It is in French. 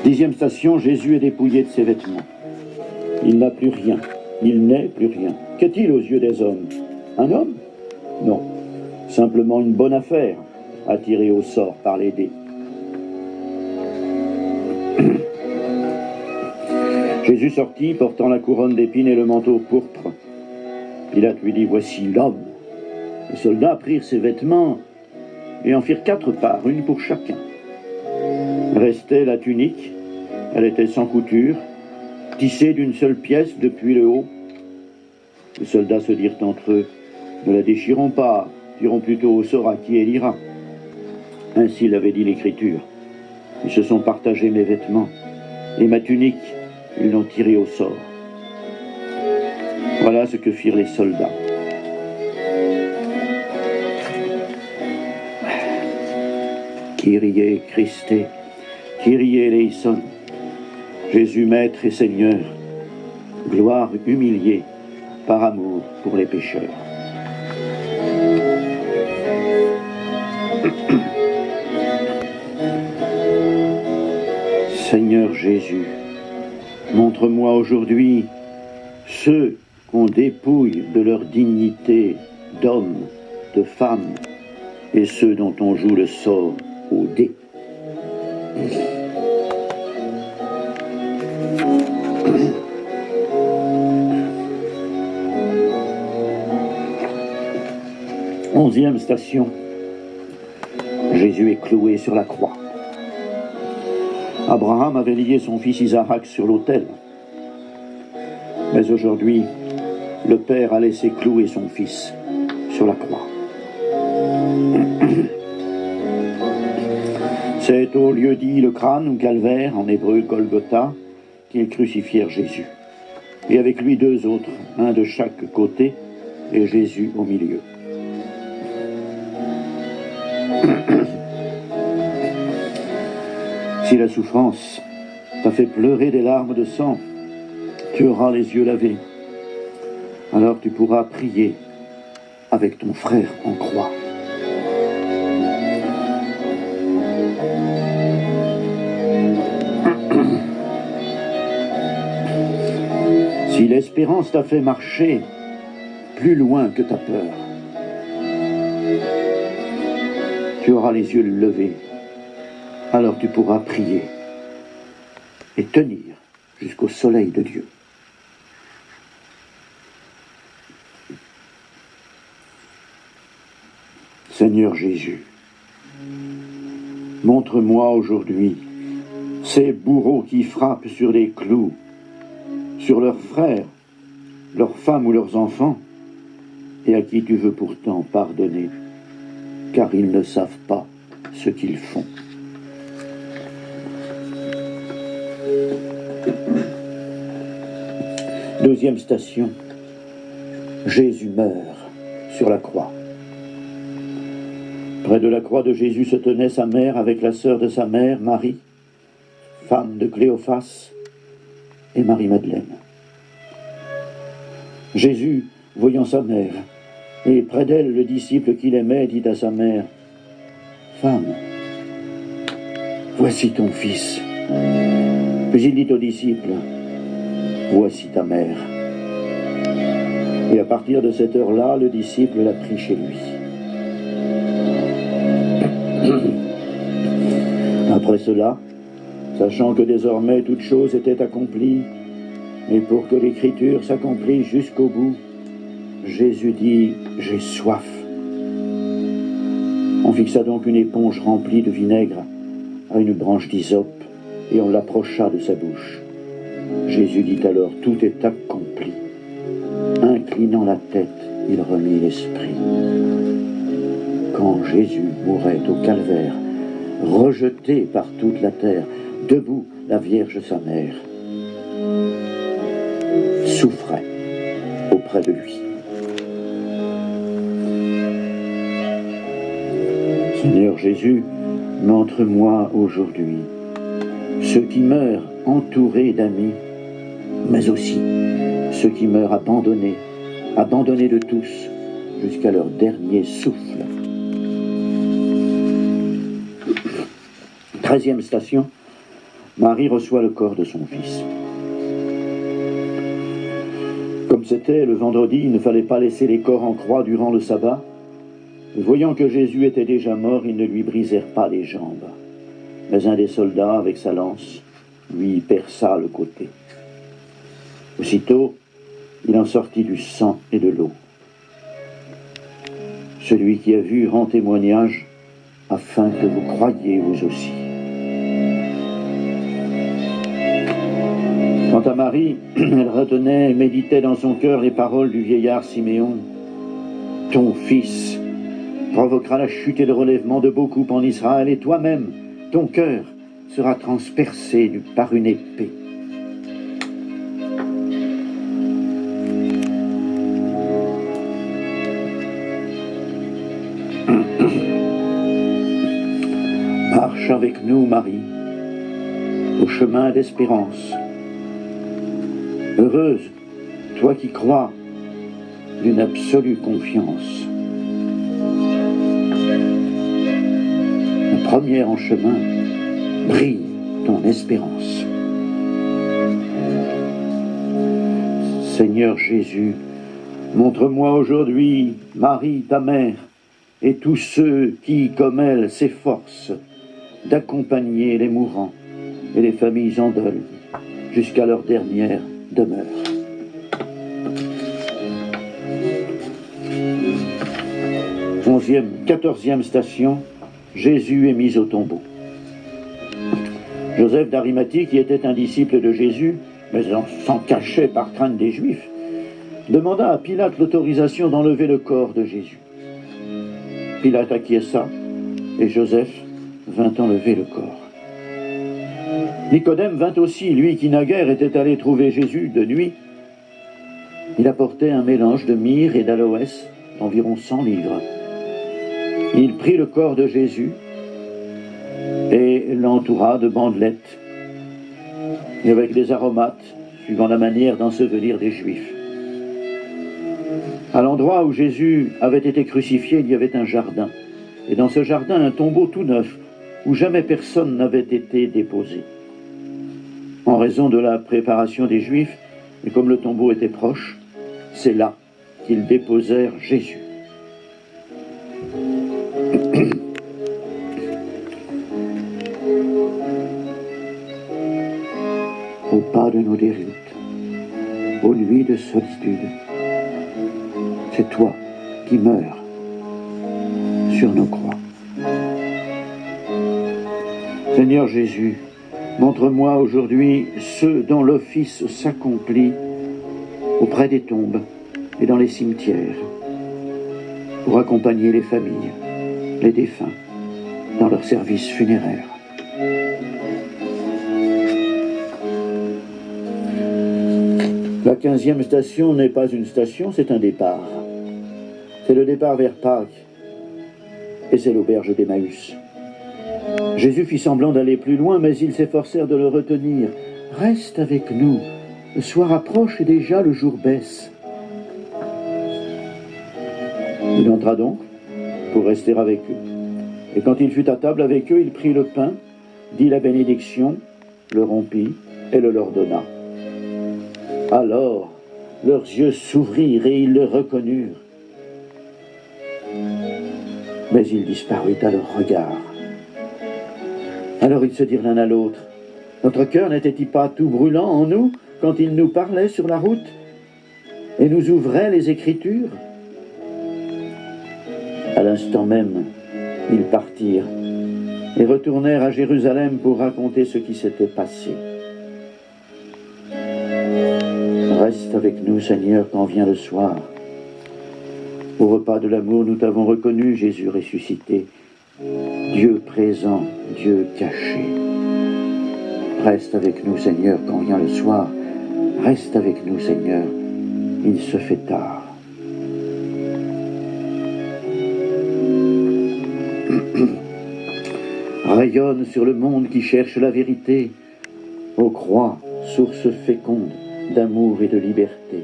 Dixième station, Jésus est dépouillé de ses vêtements. Il n'a plus rien. Il n'est plus rien. Qu'est-il aux yeux des hommes? Un homme? Non. Simplement une bonne affaire, attirée au sort par les dés. Jésus sortit, portant la couronne d'épines et le manteau pourpre. Pilate lui dit, voici l'homme. Les soldats prirent ses vêtements et en firent 4 parts, une pour chacun. Restait la tunique, elle était sans couture, tissée d'une seule pièce depuis le haut. Les soldats se dirent entre eux, ne la déchirons pas, tirons plutôt au sort à qui elle ira. Ainsi l'avait dit l'Écriture. Ils se sont partagés mes vêtements, et ma tunique, ils l'ont tirée au sort. Voilà ce que firent les soldats. Kyrie Christe, Kyrie eleison, Jésus Maître et Seigneur, gloire humiliée par amour pour les pécheurs. Seigneur Jésus, montre-moi aujourd'hui ceux qu'on dépouille de leur dignité d'homme, de femme, et ceux dont on joue le sort au dé. Onzième station. Jésus est cloué sur la croix. Abraham avait lié son fils Isaac sur l'autel. Mais aujourd'hui, le Père a laissé clouer son fils sur la croix. C'est au lieu dit le crâne ou calvaire, en hébreu Golgotha, qu'ils crucifièrent Jésus. Et avec lui 2 autres, un de chaque côté, et Jésus au milieu. Si la souffrance t'a fait pleurer des larmes de sang, tu auras les yeux lavés. Alors tu pourras prier avec ton frère en croix. Si l'espérance t'a fait marcher plus loin que ta peur, tu auras les yeux levés. Alors tu pourras prier et tenir jusqu'au soleil de Dieu. Seigneur Jésus, montre-moi aujourd'hui ces bourreaux qui frappent sur les clous, sur leurs frères, leurs femmes ou leurs enfants, et à qui tu veux pourtant pardonner, car ils ne savent pas ce qu'ils font. Deuxième station, Jésus meurt sur la croix. Près de la croix de Jésus se tenait sa mère avec la sœur de sa mère, Marie, femme de Cléophas, et Marie-Madeleine. Jésus, voyant sa mère, et près d'elle le disciple qu'il aimait, dit à sa mère, « Femme, voici ton fils. » Puis il dit au disciple, « Voici ta mère. » Et à partir de cette heure-là, le disciple l'a pris chez lui. Après cela, sachant que désormais toute chose était accomplie, et pour que l'écriture s'accomplisse jusqu'au bout, Jésus dit « J'ai soif ». On fixa donc une éponge remplie de vinaigre à une branche d'hysope, et on l'approcha de sa bouche. Jésus dit alors « Tout est accompli ». Inclinant la tête, il remit l'esprit. Quand Jésus mourait au calvaire, rejeté par toute la terre, debout la Vierge sa mère souffrait auprès de lui. Seigneur Jésus, montre-moi aujourd'hui ceux qui meurent entourés d'amis, mais aussi ceux qui meurent abandonnés de tous jusqu'à leur dernier souffle. 13e station, Marie reçoit le corps de son fils. Comme c'était le vendredi, il ne fallait pas laisser les corps en croix durant le sabbat. Voyant que Jésus était déjà mort, ils ne lui brisèrent pas les jambes. Mais un des soldats, avec sa lance, lui perça le côté. Aussitôt, il en sortit du sang et de l'eau. Celui qui a vu rend témoignage, afin que vous croyiez vous aussi. Quant à Marie, elle retenait et méditait dans son cœur les paroles du vieillard Siméon. « Ton fils provoquera la chute et le relèvement de beaucoup en Israël, et toi-même, ton cœur sera transpercé par une épée. » Marche avec nous, Marie, au chemin d'espérance. Heureuse, toi qui crois d'une absolue confiance. Première en chemin, brille ton espérance. Seigneur Jésus, montre-moi aujourd'hui Marie, ta mère, et tous ceux qui, comme elle, s'efforcent d'accompagner les mourants et les familles en deuil jusqu'à leur dernière demeure. Quatorzième station, Jésus est mis au tombeau. Joseph d'Arimathie, qui était un disciple de Jésus, mais s'en cachait par crainte des Juifs, demanda à Pilate l'autorisation d'enlever le corps de Jésus. Pilate acquiesça, et Joseph vint enlever le corps. Nicodème vint aussi, lui qui naguère était allé trouver Jésus de nuit. Il apportait un mélange de myrrhe et d'aloès, environ 100 livres. Il prit le corps de Jésus et l'entoura de bandelettes et avec des aromates, suivant la manière d'ensevelir des Juifs. À l'endroit où Jésus avait été crucifié, il y avait un jardin. Et dans ce jardin, un tombeau tout neuf, où jamais personne n'avait été déposé. En raison de la préparation des Juifs, et comme le tombeau était proche, c'est là qu'ils déposèrent Jésus. Au pas de nos déroutes, aux nuits de solitude, c'est toi qui meurs sur nos croix. Seigneur Jésus, montre-moi aujourd'hui ceux dont l'office s'accomplit auprès des tombes et dans les cimetières pour accompagner les familles, les défunts, dans leur service funéraire. La 15e station n'est pas une station, c'est un départ. C'est le départ vers Pâques, et c'est l'auberge d'Emmaüs. Jésus fit semblant d'aller plus loin, mais ils s'efforcèrent de le retenir. « Reste avec nous, le soir approche et déjà le jour baisse. » Il entra donc pour rester avec eux. Et quand il fut à table avec eux, il prit le pain, dit la bénédiction, le rompit et le leur donna. Alors, leurs yeux s'ouvrirent et ils le reconnurent. Mais il disparut à leur regard. Alors ils se dirent l'un à l'autre, « Notre cœur n'était-il pas tout brûlant en nous quand il nous parlait sur la route et nous ouvrait les Écritures ?» À l'instant même, ils partirent et retournèrent à Jérusalem pour raconter ce qui s'était passé. Reste avec nous, Seigneur, quand vient le soir. Au repas de l'amour, nous t'avons reconnu, Jésus ressuscité, Dieu présent, Dieu caché. Reste avec nous, Seigneur, quand vient le soir. Reste avec nous, Seigneur, il se fait tard. Rayonne sur le monde qui cherche la vérité, ô croix, source féconde d'amour et de liberté.